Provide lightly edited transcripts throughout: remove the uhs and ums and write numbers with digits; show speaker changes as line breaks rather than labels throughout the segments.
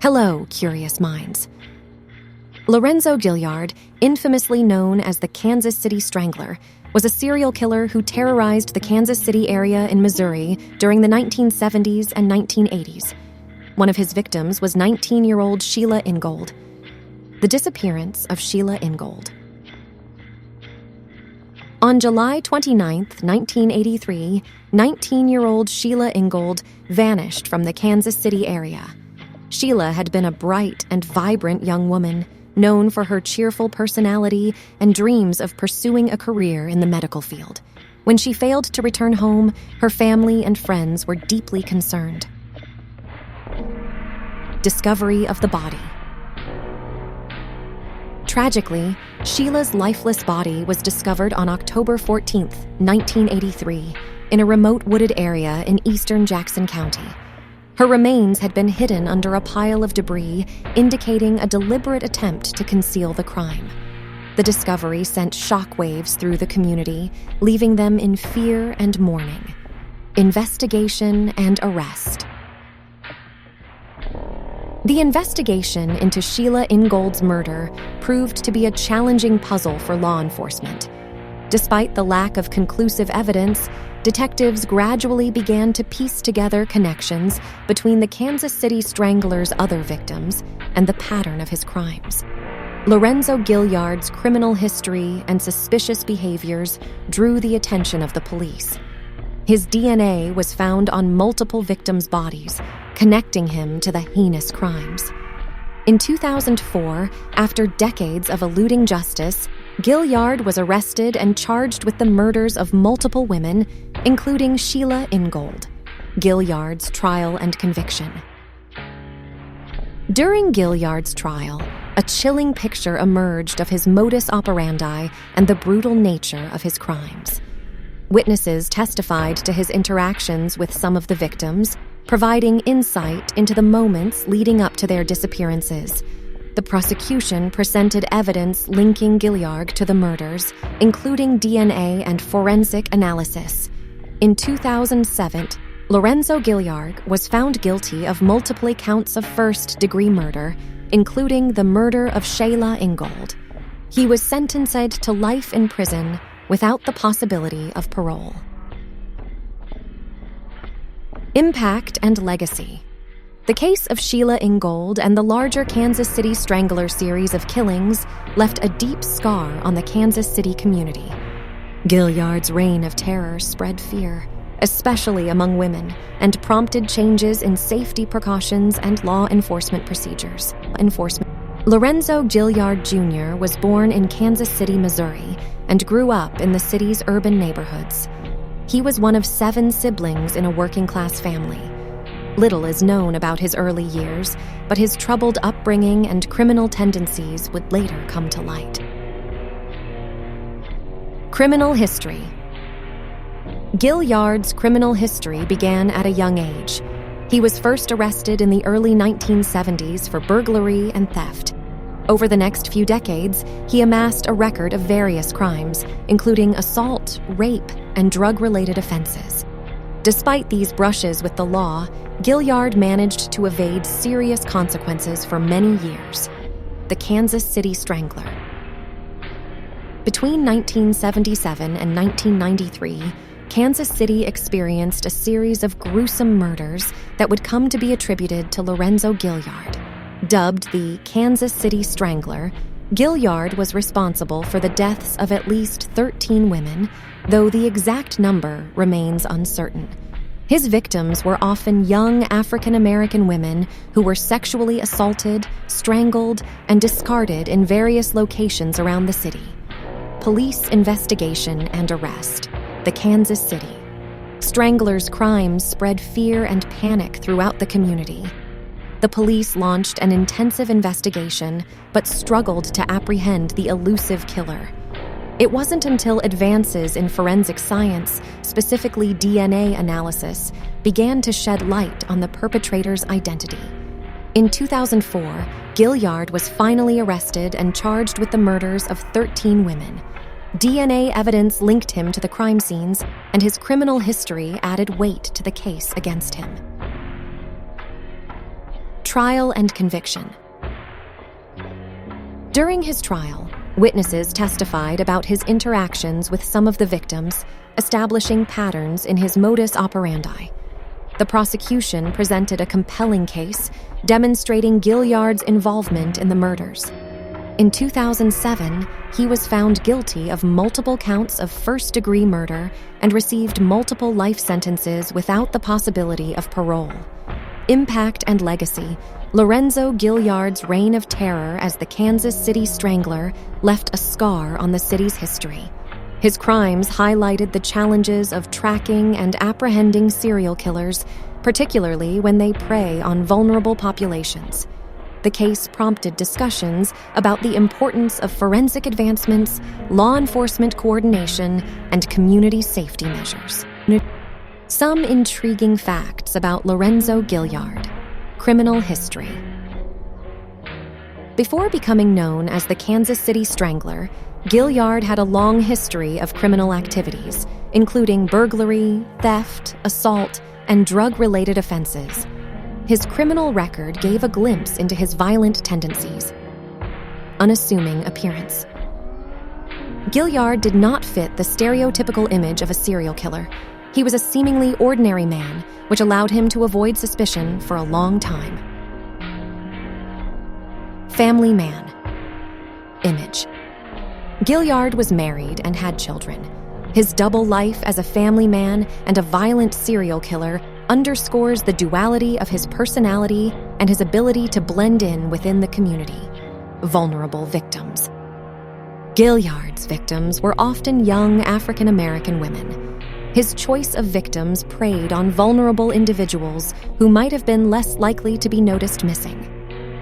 Hello, curious minds. Lorenzo Gilyard, infamously known as the Kansas City Strangler, was a serial killer who terrorized the Kansas City area in Missouri during the 1970s and 1980s. One of his victims was 19-year-old Sheila Ingold. The disappearance of Sheila Ingold. On July 29, 1983, 19-year-old Sheila Ingold vanished from the Kansas City area. Sheila had been a bright and vibrant young woman, known for her cheerful personality and dreams of pursuing a career in the medical field. When she failed to return home, her family and friends were deeply concerned. Discovery of the body. Tragically, Sheila's lifeless body was discovered on October 14, 1983, in a remote wooded area in eastern Jackson County. Her remains had been hidden under a pile of debris, indicating a deliberate attempt to conceal the crime. The discovery sent shockwaves through the community, leaving them in fear and mourning. Investigation and arrest. The investigation into Sheila Ingold's murder proved to be a challenging puzzle for law enforcement. Despite the lack of conclusive evidence, detectives gradually began to piece together connections between the Kansas City Strangler's other victims and the pattern of his crimes. Lorenzo Gilyard's criminal history and suspicious behaviors drew the attention of the police. His DNA was found on multiple victims' bodies, connecting him to the heinous crimes. In 2004, after decades of eluding justice, Gilyard was arrested and charged with the murders of multiple women, including Sheila Ingold. Gilyard's trial and conviction. During Gilyard's trial, a chilling picture emerged of his modus operandi and the brutal nature of his crimes. Witnesses testified to his interactions with some of the victims, providing insight into the moments leading up to their disappearances. The prosecution presented evidence linking Gilyard to the murders, including DNA and forensic analysis. In 2007, Lorenzo Gilyard was found guilty of multiple counts of first-degree murder, including the murder of Sheila Ingold. He was sentenced to life in prison without the possibility of parole. Impact and legacy. The case of Sheila Ingold and the larger Kansas City Strangler series of killings left a deep scar on the Kansas City community. Gilyard's reign of terror spread fear, especially among women, and prompted changes in safety precautions and law enforcement procedures. Lorenzo Gilyard Jr. was born in Kansas City, Missouri, and grew up in the city's urban neighborhoods. He was one of 7 siblings in a working-class family. Little is known about his early years, but his troubled upbringing and criminal tendencies would later come to light. Criminal history. Gilyard's criminal history began at a young age. He was first arrested in the early 1970s for burglary and theft. Over the next few decades, he amassed a record of various crimes, including assault, rape, and drug-related offenses. Despite these brushes with the law, Gilyard managed to evade serious consequences for many years. The Kansas City Strangler. Between 1977 and 1993, Kansas City experienced a series of gruesome murders that would come to be attributed to Lorenzo Gilyard. Dubbed the Kansas City Strangler, Gilyard was responsible for the deaths of at least 13 women, though the exact number remains uncertain. His victims were often young African-American women who were sexually assaulted, strangled, and discarded in various locations around the city. Police investigation and arrest. The Kansas City Strangler's crimes spread fear and panic throughout the community. The police launched an intensive investigation, but struggled to apprehend the elusive killer. It wasn't until advances in forensic science, specifically DNA analysis, began to shed light on the perpetrator's identity. In 2004, Gilyard was finally arrested and charged with the murders of 13 women. DNA evidence linked him to the crime scenes, and his criminal history added weight to the case against him. Trial and conviction. During his trial, witnesses testified about his interactions with some of the victims, establishing patterns in his modus operandi. The prosecution presented a compelling case demonstrating Gilyard's involvement in the murders. In 2007, he was found guilty of multiple counts of first-degree murder and received multiple life sentences without the possibility of parole. Impact and legacy. Lorenzo Gilyard's reign of terror as the Kansas City Strangler left a scar on the city's history. His crimes highlighted the challenges of tracking and apprehending serial killers, particularly when they prey on vulnerable populations. The case prompted discussions about the importance of forensic advancements, law enforcement coordination, and community safety measures. Some intriguing facts about Lorenzo Gilyard. Criminal history. Before becoming known as the Kansas City Strangler, Gilyard had a long history of criminal activities, including burglary, theft, assault, and drug-related offenses. His criminal record gave a glimpse into his violent tendencies. Unassuming appearance. Gilyard did not fit the stereotypical image of a serial killer. He was a seemingly ordinary man, which allowed him to avoid suspicion for a long time. Family man. Image. Gilyard was married and had children. His double life as a family man and a violent serial killer underscores the duality of his personality and his ability to blend in within the community. Vulnerable victims. Gilyard's victims were often young African-American women. His choice of victims preyed on vulnerable individuals who might have been less likely to be noticed missing.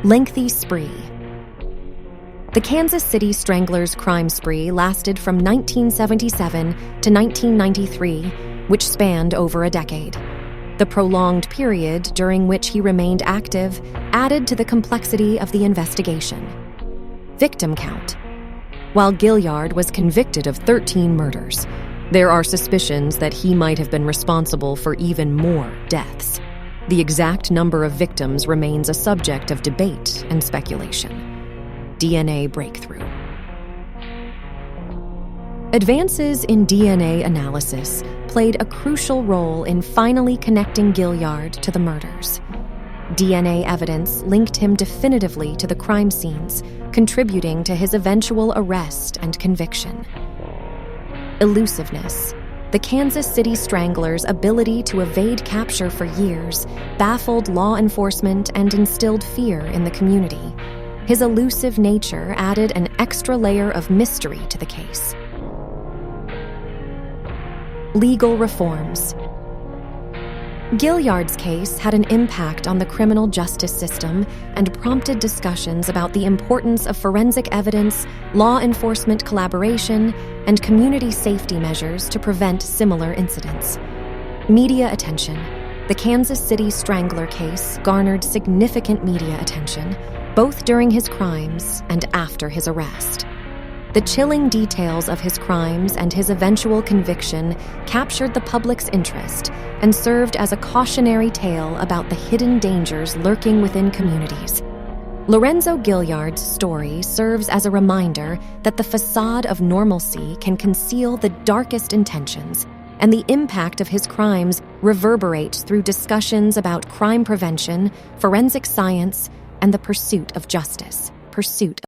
Lengthy spree. The Kansas City Strangler's crime spree lasted from 1977 to 1993, which spanned over a decade. The prolonged period during which he remained active added to the complexity of the investigation. Victim count. While Gilyard was convicted of 13 murders, there are suspicions that he might have been responsible for even more deaths. The exact number of victims remains a subject of debate and speculation. DNA breakthrough. Advances in DNA analysis played a crucial role in finally connecting Gilyard to the murders. DNA evidence linked him definitively to the crime scenes, contributing to his eventual arrest and conviction. Elusiveness. The Kansas City Strangler's ability to evade capture for years baffled law enforcement and instilled fear in the community. His elusive nature added an extra layer of mystery to the case. Legal reforms. Gilyard's case had an impact on the criminal justice system and prompted discussions about the importance of forensic evidence, law enforcement collaboration, and community safety measures to prevent similar incidents. Media attention. The Kansas City Strangler case garnered significant media attention, both during his crimes and after his arrest. The chilling details of his crimes and his eventual conviction captured the public's interest and served as a cautionary tale about the hidden dangers lurking within communities. Lorenzo Gilyard's story serves as a reminder that the facade of normalcy can conceal the darkest intentions, and the impact of his crimes reverberates through discussions about crime prevention, forensic science, and the pursuit of justice.